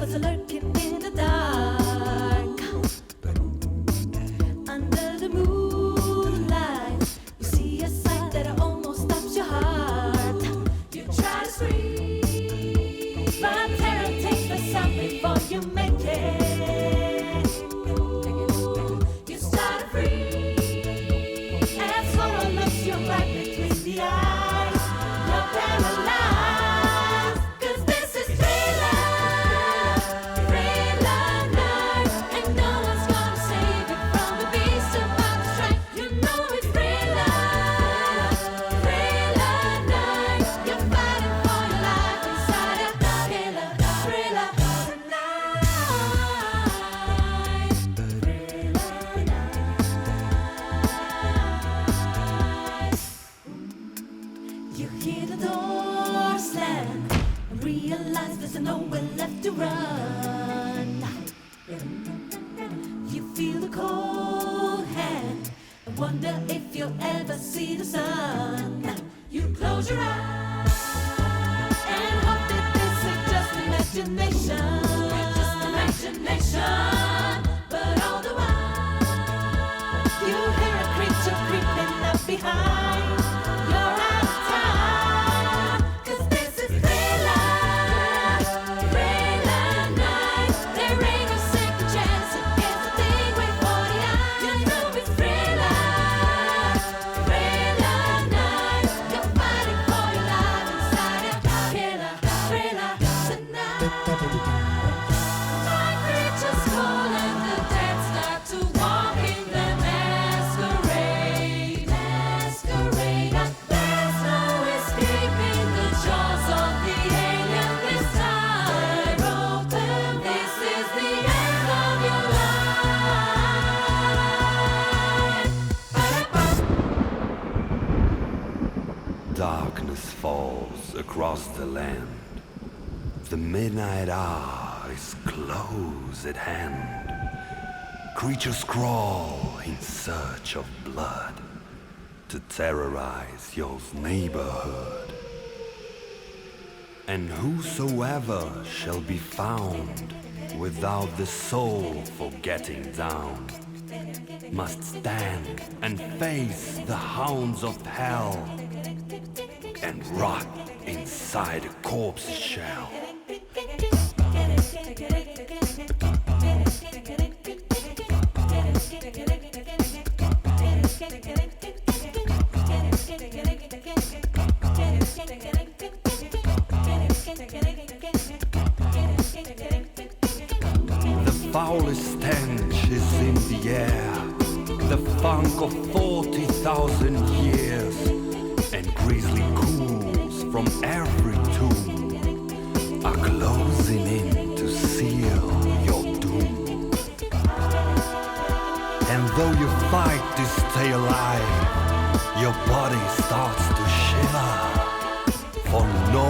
was lurking in the dark. Under the moonlight, you see a sight that almost stops your heart. You try to scream, but terror takes the sound before you make it. You start to freeze, and sorrow looks you right between the eyes. You're paralyzed, 'cause this is thriller, thriller night, and no one's gonna save you from the beast about to strike. You know it's thriller, thriller night. You're fighting for your life inside a thriller, thriller tonight. You hear the door slam and realize there's nowhere left to run. You feel the cold hand and wonder if you'll ever see the sun. You close your eyes and hope that this is just imagination. Just imagination. But all the while you hear a creature creeping up behind. You're out of time, 'cause this is thriller, thriller night. There ain't no second chance against the thing with 40 eyes. You know it's thriller, thriller night. You're fighting for your life inside a killer, thriller tonight. Night creatures call and the dead start to walk in the masquerade, masquerade. There's no escaping the jaws of the alien this time. Open, this is the end of your life. Darkness falls across the land. The midnight hour is close at hand. Creatures crawl in search of blood to terrorize your neighborhood. And whosoever shall be found without the soul for getting down must stand and face the hounds of hell and rot inside a corpse's shell. The foulest stench is in the air, the funk of 40,000 years, and grisly ghouls from every tomb are closing in to seal your doom. And though you fight to stay alive, your body starts to shiver, for no